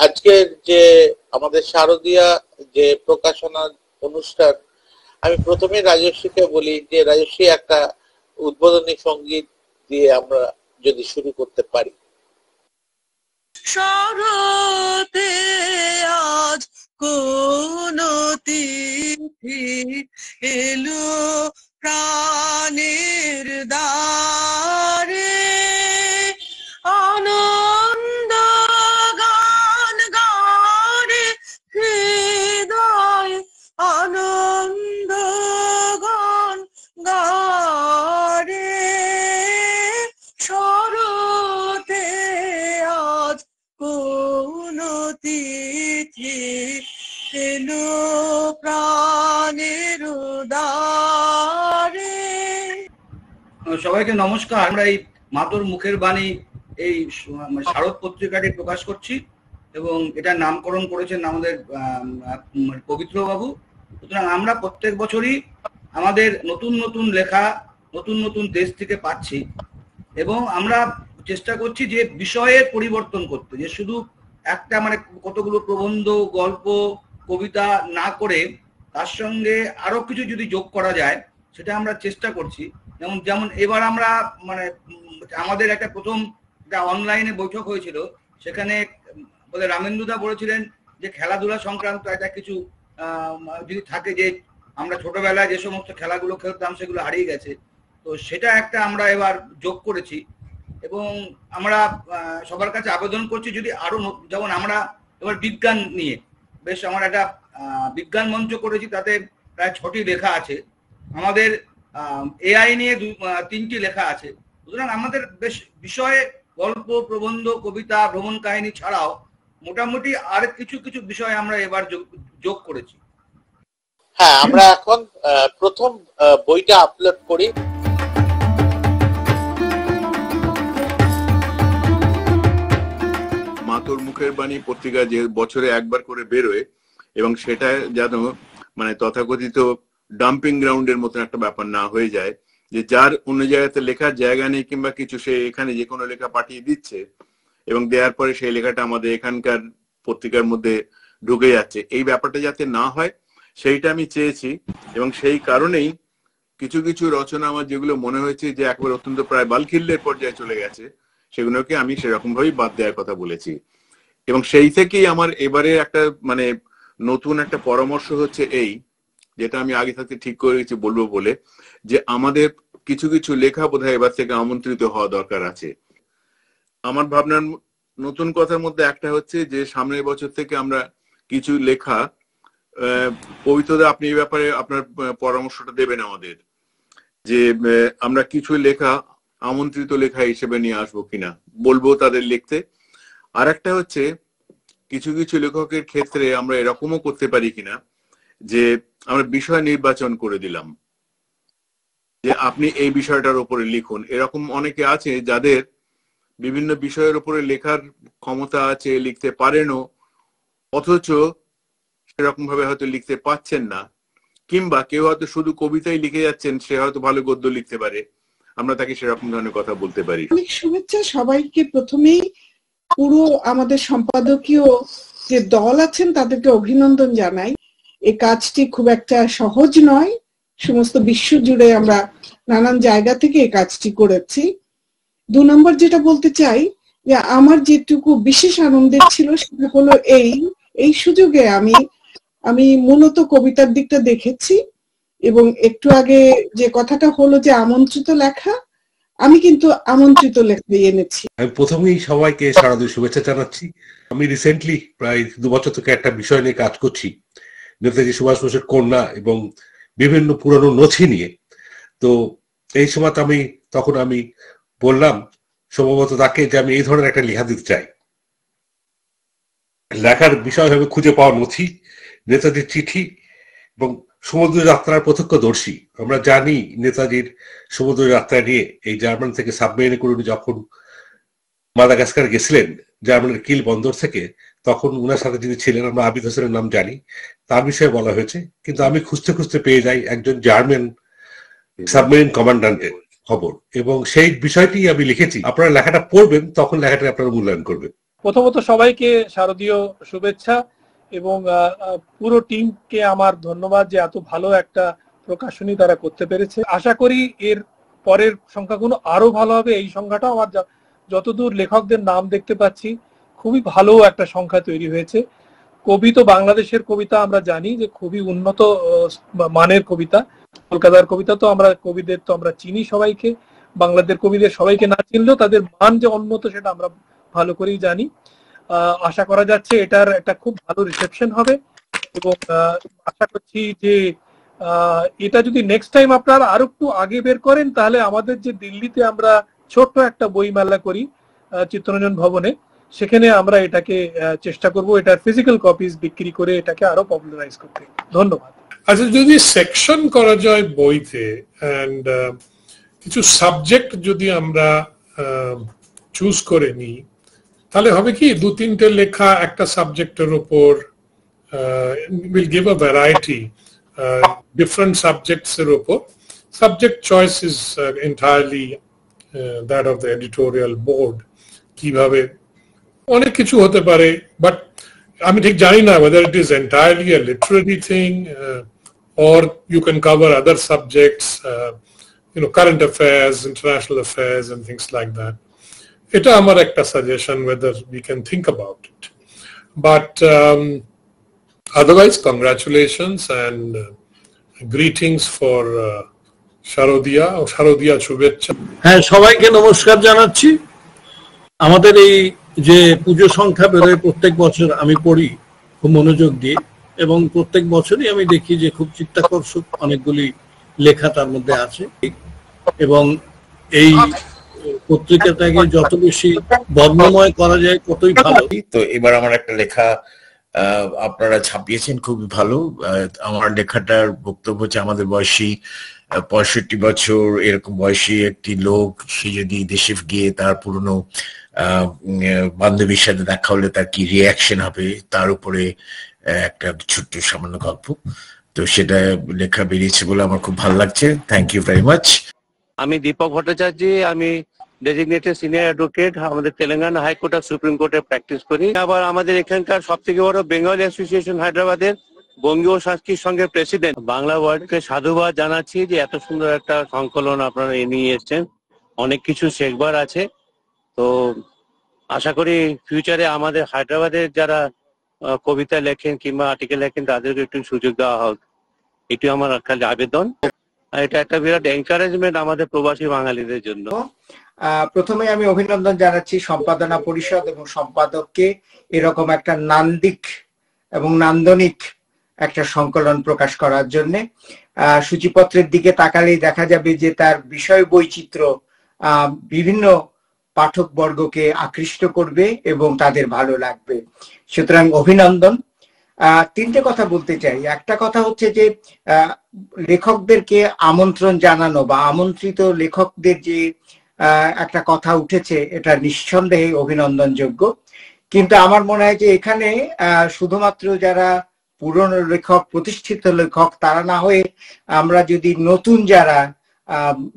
আজকের যে আমাদের শারদীয়া যে প্রকাশনা অনুষ্ঠান, আমি প্রথমে রাজস্বীকে বলি যে রাজস্বী একটা উদ্বোধনী সঙ্গীত দিয়ে আমরা যদি শুরু করতে পারি। শরতে আজ কোন তিথি এলো প্রাণের দ্বারে, আনন্দ গান গানে হৃদয় আনন্দ গান গারে। শরতে আজ কোন তিথি এলো প্রাণের দ্বারে। সবাইকে নমস্কার। আমরা এই মাতর মুখের বাণী এই শারদ পত্রিকাটি প্রকাশ করছি এবং এটা নামকরণ করেছেন আমাদের পবিত্র বাবু। সুতরাং আমরা প্রত্যেক বছরই আমাদের নতুন নতুন লেখা নতুন নতুন দেশ থেকে পাচ্ছি এবং আমরা চেষ্টা করছি যে বিষয়ের পরিবর্তন করতে, যে শুধু একটা মানে কতগুলো প্রবন্ধ গল্প কবিতা না করে তার সঙ্গে আরো কিছু যদি যোগ করা যায় সেটা আমরা চেষ্টা করছি। যেমন এবার আমরা মানে আমাদের একটা প্রথম একটা অনলাইনে বৈঠক হয়েছিল, সেখানে বলে রামেন্দুদা বলেছিলেন যে খেলাধুলা সংক্রান্ত একটা কিছু যদি থাকে, যে আমরা ছোটবেলায় যে সমস্ত খেলাগুলো খেলতাম সেগুলো হারিয়ে গেছে, তো সেটা একটা আমরা এবার যোগ করেছি এবং আমরা সবার কাছে আবেদন করছি যদি আরো, যেমন আমরা এবার বিজ্ঞান নিয়ে বেশ আমরা একটা বিজ্ঞান মঞ্চ করেছি, তাতে প্রায় 6টি লেখা আছে। আমাদের এআই নিয়ে 3টি লেখা আছে। সুতরাং আমাদের বেশ বিষয়ে গল্প প্রবন্ধ কবিতা ভ্রমণ কাহিনী ছাড়াও মোটামুটি আর কিছু কিছু বিষয় আমরা এবার যোগ করেছি। হ্যাঁ, আমরা এখন প্রথম বইটা আপলোড করি। মাতর মুখের বাণী পত্রিকা যে বছরে একবার করে বেরোয় এবং সেটা যেন মানে তথাকথিত ডাম্পিং গ্রাউন্ডের মতন একটা ব্যাপার না হয়ে যায়, যে যার অন্য জায়গাতে লেখার জায়গা নেই কিংবা কিছু, সে এখানে যে কোনো লেখা পাঠিয়ে দিচ্ছে এবং দেওয়ার পরে সেই লেখাটা আমাদের এখানকার পত্রিকার মধ্যে ঢুকে যাচ্ছে। এই ব্যাপারটা যাতে না হয় সেইটা আমি চেয়েছি এবং সেই কারণেই কিছু কিছু রচনা আমার যেগুলো মনে হয়েছে যে একবার অত্যন্ত প্রায় বালখিল্যের পর্যায়ে চলে গেছে, সেগুলোকে আমি সেরকম ভাবেই বাদ দেওয়ার কথা বলেছি। এবং সেই থেকেই আমার এবারে একটা মানে নতুন একটা পরামর্শ হচ্ছে এই, যেটা আমি আগে থাকতে ঠিক করে গেছি বলবো বলে, যে আমাদের কিছু কিছু লেখা বোধহয় এবার থেকে আমন্ত্রিত হওয়া দরকার আছে। আমার ভাবনার নতুন কথার মধ্যে একটা হচ্ছে যে সামনের বছর থেকে আমরা কিছু লেখা, পবিত্রদা আপনি এই ব্যাপারে আপনার পরামর্শটা দেবেন আমাদের, যে আমরা কিছু লেখা আমন্ত্রিত লেখা হিসেবে নিয়ে আসবো কিনা, বলবো তাদের লিখতে। আর একটা হচ্ছে কিছু কিছু লেখকের ক্ষেত্রে আমরা এরকমও করতে পারি কিনা যে আমরা বিষয় নির্বাচন করে দিলাম যে আপনি এই বিষয়টার উপরে লিখুন। এরকম অনেকে আছে যাদের বিভিন্ন বিষয়ের উপরে লেখার ক্ষমতা আছে, লিখতে পারেনও, অথচ সেরকম ভাবে হয়তো লিখতে পাচ্ছেন না, কিংবা কেউ হয়তো শুধু কবিতাই লিখে যাচ্ছেন, সে হয়তো ভালো গদ্য লিখতে পারে, আমরা তাকে সেরকম ধরনের কথা বলতে পারি। অনেক শুভেচ্ছা সবাইকে। প্রথমেই পুরো আমাদের সম্পাদকীয় যে দল আছেন তাদেরকে অভিনন্দন জানাই। এই কাজটি খুব একটা সহজ নয়, সমস্ত বিশ্ব জুড়ে আমরা নানান জায়গা থেকে এই কাজটি করেছি। 2 নম্বর যেটা বলতে চাই, যে আমার যেটুকু বিশেষ আনন্দের ছিল সেটা হলো এই সুযোগে আমি মূলত কবিতার দিকটা দেখেছি এবং একটু আগে যে কথাটা হলো যে আমন্ত্রিত লেখা, আমি কিন্তু আমন্ত্রিত লেখা এনেছি। আমি প্রথমেই সবাইকে শারদীয় শুভেচ্ছা জানাচ্ছি। আমি রিসেন্টলি প্রায় 2 বছর থেকে একটা বিষয় নিয়ে কাজ করছি, নেতাজি সুভাষ বোসের কন্যা এবং বিভিন্ন পুরনো নথি নিয়ে। তো এই সময় তখন আমি বললাম সম্ভবত তাকে যে আমি এই ধরনের একটা লেখা দিতে চাই। লেখার বিষয় হবে খুঁজে পাওয়া নথি, নেতাজির চিঠি এবং সমুদ্র যাত্রার প্রত্যক্ষদর্শী। আমরা জানি নেতাজির সমুদ্র যাত্রা নিয়ে এই জার্মান থেকে সাবমেরিনে করে যখন মাদাগাস্কার গেছিলেন জার্মানের কিল বন্দর থেকে, তখন উনার সাথে যিনি ছিলেন আমরা আবিদ হোসেনের নাম জানি, তার বিষয়ে বলা হয়েছে। কিন্তু আমি খুঁজতে খুঁজতে পেয়ে যাই একজন জার্মান সাবমেরিন কমান্ডান্টের খবর এবং সেই বিষয়টি আমি লিখেছি। আপনারা লেখাটা পড়বেন, তখন লেখাটা আপনারা মূল্যায়ন করবেন। প্রথমত সবাইকে শারদীয় শুভেচ্ছা এবং পুরো টিমকে আমার ধন্যবাদ যে এত ভালো একটা প্রকাশনী তারা করতে পেরেছে। আশা করি এর পরের সংখ্যাগুলো আরো ভালো হবে। এই সংখ্যাটাও আমার যতদূর লেখকদের নাম দেখতে পাচ্ছি খুবই ভালো একটা সংখ্যা তৈরি হয়েছে। কবি তো বাংলাদেশের কবিতা আমরা জানি যে খুবই উন্নত মানের কবিতা। কলকাতার কবিতা তো আমরা কবিদের তো আমরা চিনি সবাইকে, বাংলাদেশের কবিদের সবাইকে না চিনলেও তাদের মান যে উন্নত সেটা আমরা ভালো করেই জানি। আশা করা যাচ্ছে এটার একটা খুব ভালো রিসেপশন হবে এবং আশা করছি যে এটা যদি নেক্সট টাইম আপনারা আরো একটু আগে বের করেন তাহলে আমাদের যে দিল্লিতে আমরা ছোট্ট একটা বই মেলা করি চিত্তরঞ্জন ভবনে, সেখানে আমরা এটাকে চেষ্টা করব এটার ফিজিক্যাল কপিজ বিক্রি করে এটাকে আরো পপুলারাইজ করতে। ধন্যবাদ। আচ্ছা, যদি সেকশন করা যায় বইতে এন্ড কিছু সাবজেক্ট যদি আমরা চুজ করে নিই তাহলে হবে কি 2-3টে লেখা একটা সাবজেক্টের উপর will give a variety different subjects এর উপর। Subject choice is entirely that of the editorial board, কিভাবে অনেক কিছু হতে পারে, বাট আমি ঠিক জানি না whether it is entirely a literary thing or you can cover other subjects, current affairs, international affairs and things like that. এটা আমার একটা suggestion, whether we can think about it. But otherwise, congratulations and greetings for শারদীয়া শুভেচ্ছা। হ্যাঁ, সবাইকে নমস্কার জানাচ্ছি। আমাদের এই যে পুজো সংখ্যা বেরোয় প্রত্যেক বছর আমি পড়ি খুব মনোযোগ দিয়ে, এবং প্রত্যেক বছরই আমি দেখি যে খুব চিত্তাকর্ষক অনেকগুলি লেখা তার মধ্যে আছে, এবং এই পত্রিকাটাকে যত বেশি বর্ণময় করা যায় ততই ভালো। তো এবার আমার একটা লেখা আপনারা ছাপিয়েছেন, খুবই ভালো। আমার লেখাটার বক্তব্য হচ্ছে আমাদের বয়সী 65 বছর এরকম বয়সী একটি লোক, সে যদি দেশে গিয়ে তার পুরনো বান্ধবীর সাথে দেখা হলে তার কি রিয়াকশন হবে, তার উপরে একটা ছোট্ট সামান্য গল্প। তো সেটা লেখা বেরিয়েছে বলে আমার খুব ভালো লাগছে। Thank you very much. আমি দীপক ভট্টাচার্য, আমি ডেজিগনেটেড সিনিয়র অ্যাডভোকেট, আমাদের তেলেঙ্গানা হাইকোর্ট আর সুপ্রিম কোর্টে প্র্যাকটিস করি। আবার আমাদের এখানকার সব থেকে বড় বেঙ্গল অ্যাসোসিয়েশন হায়দ্রাবাদের বঙ্গীয় সংস্কৃত সংঘের প্রেসিডেন্ট। বাংলা ওয়ার্ডকে সাধুবাদ জানাচ্ছি যে এত সুন্দর একটা সংকলন আপনারা নিয়ে এসছেন, অনেক কিছু শেখবার আছে। তো আশা করি ফিউচারে আমাদের হায়দ্রাবাদের যারা কবিতা লেখেন কিংবা আর্টিকেল লেখেন তাদেরকে একটু সুযোগ দেওয়া হোক, এটি আমার একটা আবেদন। এটা একটা বিরাট এনকারেজমেন্ট আমাদের প্রবাসী বাঙালিদের জন্য। প্রথমে আমি অভিনন্দন জানাচ্ছি সম্পাদনা পরিষদ এবং সম্পাদককে এরকম একটা নান্দিক এবং নান্দনিক একটা সংকলন প্রকাশ করার জন্য। সূচিপত্রের দিকে তাকালেই দেখা যাবে যে তার বিষয় বৈচিত্র্য বিভিন্ন পাঠক বর্গকে আকৃষ্ট করবে এবং তাদের ভালো লাগবে, সুতরাং অভিনন্দন। 3টে কথা বলতে চাই। একটা কথা হচ্ছে যে লেখকদেরকে আমন্ত্রণ জানানো বা আমন্ত্রিত লেখকদের যে একটা কথা উঠেছে, এটা নিঃসন্দেহে অভিনন্দনযোগ্য। কিন্তু আমার মনে হয় যে এখানে শুধুমাত্র যারা পুরনো লেখক, প্রতিষ্ঠিত লেখক তারা না হয়ে আমরা যদি নতুন যারা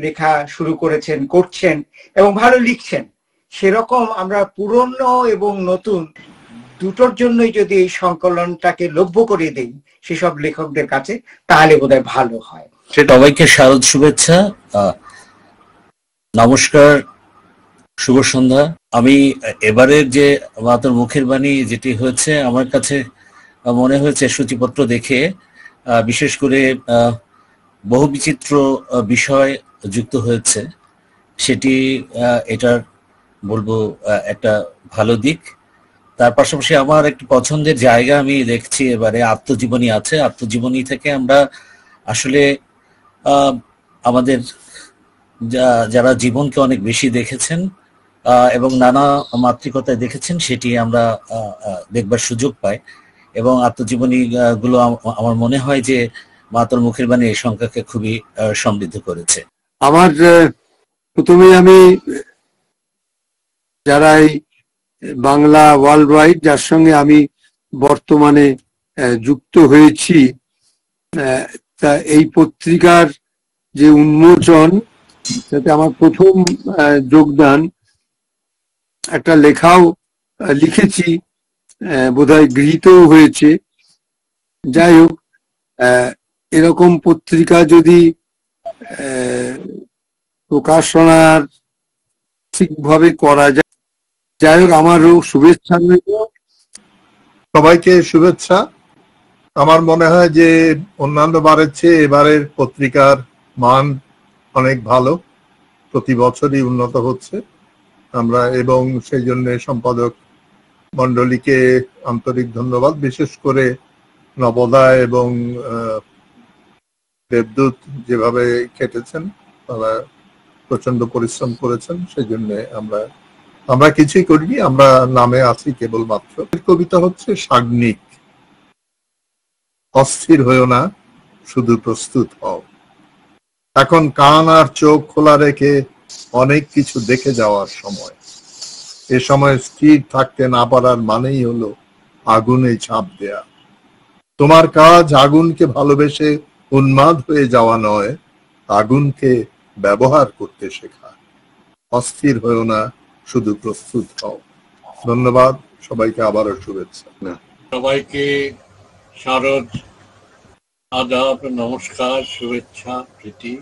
লেখা শুরু করেছেন, করছেন এবং ভালো লিখছেন, সেরকম আমরা পুরনো এবং নতুন দুটোর জন্যই যদি এই সংকলনটাকে লভ্য করে দেই সেসব লেখকদের কাছে, তাহলে বোধহয় ভালো হয়। সবাইকে শারদ শুভেচ্ছা, নমস্কার, শুভ সন্ধ্যা। আমি এবারের যে মাতার মুখের বাণী যেটি হয়েছে, আমার কাছে মনে হয়েছে সূচিপত্র দেখে বিশেষ করে বহু বিচিত্র বিষয় যুক্ত হয়েছে, সেটি এটার বলবো একটা ভালো দিক। তার পাশাপাশি আমার একটি পছন্দের জায়গা আমি দেখছি এবারে আত্মজীবনী আছে। আত্মজীবনী থেকে আমরা আসলে আমাদের যারা জীবনকে অনেক বেশি দেখেছেন এবং নানা মাত্রিকতায় দেখেছেন, সেটি আমরা দেখবার সুযোগ পাই, এবং আত্মজীবনী গুলো আমার মনে হয় যে মাতার মুখের বাণী এই সংখ্যাকে খুবই সমৃদ্ধ করেছে। আমার প্রথমে আমি যারা এই বাংলা ওয়ার্ল্ড ওয়াইড, যার সঙ্গে আমি বর্তমানে যুক্ত হয়েছি, তা এই পত্রিকার যে উন্মোচন, তাতে আমার প্রথম যোগদান, একটা লেখাও লিখেছি, বোধহয় গৃহীতও হয়েছে। যাই হোক, এরকম পত্রিকা যদি প্রকাশনার ঠিকভাবে করা যায়। যাই হোক, আমারও শুভেচ্ছা রইল। সবাইকে শুভেচ্ছা। আমার মনে হয় যে অন্যান্য বারের চেয়ে এবারের পত্রিকার মান অনেক ভালো, প্রতি বছরই উন্নত হচ্ছে আমরা, এবং সেই জন্য সম্পাদক মন্ডলীকে আন্তরিক ধন্যবাদ, বিশেষ করে নবোদয় এবং দেবদূত যেভাবে খেটেছেন, তারা প্রচন্ড পরিশ্রম করেছেন। সেই জন্য আমরা কিছুই করিনি, আমরা নামে আছি কেবলমাত্র। কবিতা হচ্ছে সাগ্নিক, অস্থির হয়েও না, শুধু প্রস্তুত হও। এখন কান আর চোখ খোলা রেখে অনেক কিছু দেখে যাওয়ার সময়। এ সময় স্থির থাকতে না পারার মানেই হলো আগুনে ঝাঁপ দেয়া। তোমার কাজ আগুনকে ভালোবেসে উন্মাদ হয়ে যাওয়া নয়, আগুনকে ব্যবহার করতে শেখা। অস্থির হয়েও না, শুধু প্রস্তুত হও। ধন্যবাদ সবাইকে, আবারও শুভেচ্ছা। সবাইকে শারদ, আদাব, নমস্কার, শুভেচ্ছা, প্রীতি।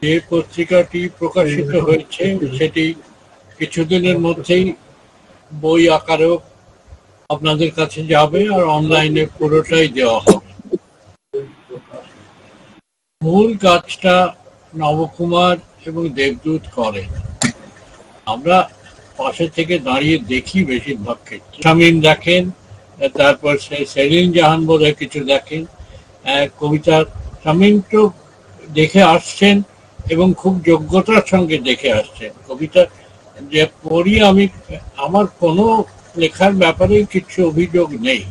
যে পত্রিকাটি প্রকাশিত হয়েছে সেটি কিছুদিনের মধ্যেই বই আকারেও আপনাদের কাছে যাবে, আর অনলাইনে পুরোটাই দেওয়া হবে। মূল কাজটা নবকুমার এবং দেবদূত করে, আমরা পাশে থেকে দাঁড়িয়ে দেখি বেশিরভাগ ক্ষেত্রে। শামীম দেখেন, তারপর সেলিম জাহান বোধহয় কিছু দেখেন। কবিতার শামীম তো দেখে আসছেন এবং খুব যোগ্যতার সঙ্গে দেখে আসছেন। কবিতা যে পড়ি আমি, আমার কোনো লেখার ব্যাপারে কিছু অভিযোগ নেই,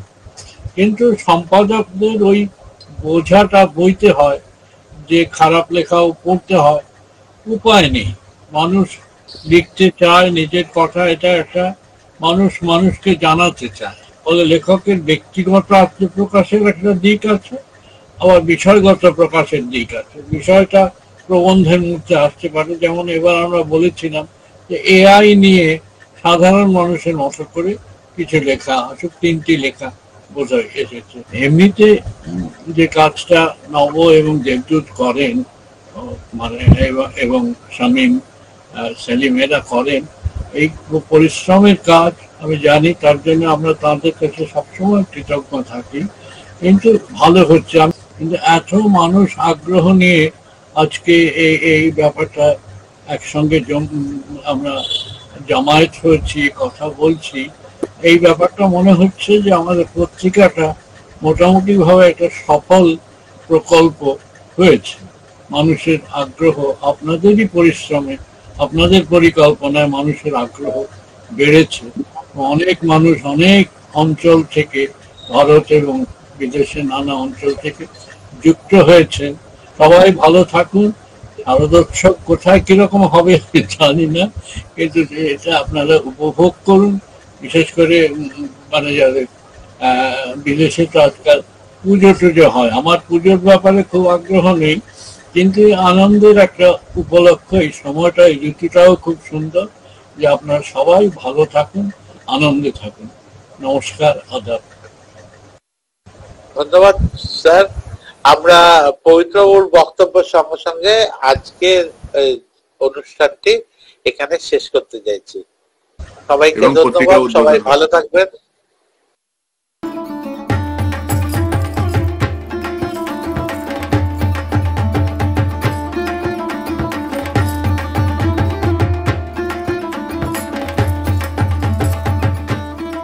কিন্তু সম্পাদকদের ওই বোঝাটা বইতে হয় যে খারাপ লেখাও পড়তে হয়, উপায় নেই। মানুষ লিখতে চায় নিজের কথা, এটা একটা মানুষ মানুষকে জানাতে চায়। ফলে লেখকের ব্যক্তিগত আত্মপ্রকাশের একটা দিক আছে, আবার বিষয়গত প্রকাশের দিক আছে। বিষয়টা প্রবন্ধের মধ্যে আসতে পারে, যেমন এবার আমরা বলেছিলাম যে এআই নিয়ে সাধারণ মানুষের মতো করে কিছু লেখা আসুক, 3টি লেখা বোধহয় এসেছে। এমনিতে যে কাজটা নব এবং দেবদূত করেন, মানে এবং শামীম, সেলিম এরা করেন, এই পরিশ্রমের কাজ আমি জানি, তার জন্য আমরা তাদের কাছে সবসময় কৃতজ্ঞ থাকি। কিন্তু ভালো হচ্ছে, কিন্তু এত মানুষ আগ্রহ নিয়ে আজকে এই ব্যাপারটা একসঙ্গে আমরা জামায়াত হয়েছি, কথা বলছি, এই ব্যাপারটা মনে হচ্ছে যে আমাদের পত্রিকাটা মোটামুটি ভাবে একটা সফল প্রকল্প হয়েছে। মানুষের আগ্রহ, আপনাদেরই পরিশ্রমে, আপনাদের পরিকল্পনায় মানুষের আগ্রহ বেড়েছে। অনেক মানুষ অনেক অঞ্চল থেকে, ভারত এবং বিদেশের নানা অঞ্চল থেকে যুক্ত হয়েছেন। সবাই ভালো থাকুন। শারদোৎসব কোথায় কিরকম হবে জানি না, কিন্তু এটা আপনারা উপভোগ করুন। বিশেষ করে মানে যাদের বিদেশে তো আজকাল পুজো টুজো হয়, আমার পুজোর ব্যাপারে খুব আগ্রহ নেই, কিন্তু আনন্দের একটা উপলক্ষ এই সময়টা, এই ঋতুটাও খুব সুন্দর। যে আপনারা সবাই ভালো থাকুন, আনন্দে থাকুন। নমস্কার, আদাব। ধন্যবাদ স্যার। আমরা পবিত্রবাবুর বক্তব্যের সঙ্গে সঙ্গে আজকের অনুষ্ঠানটি এখানে শেষ করতে যাচ্ছি। সবাইকে ধন্যবাদ, সবাই ভালো থাকবেন।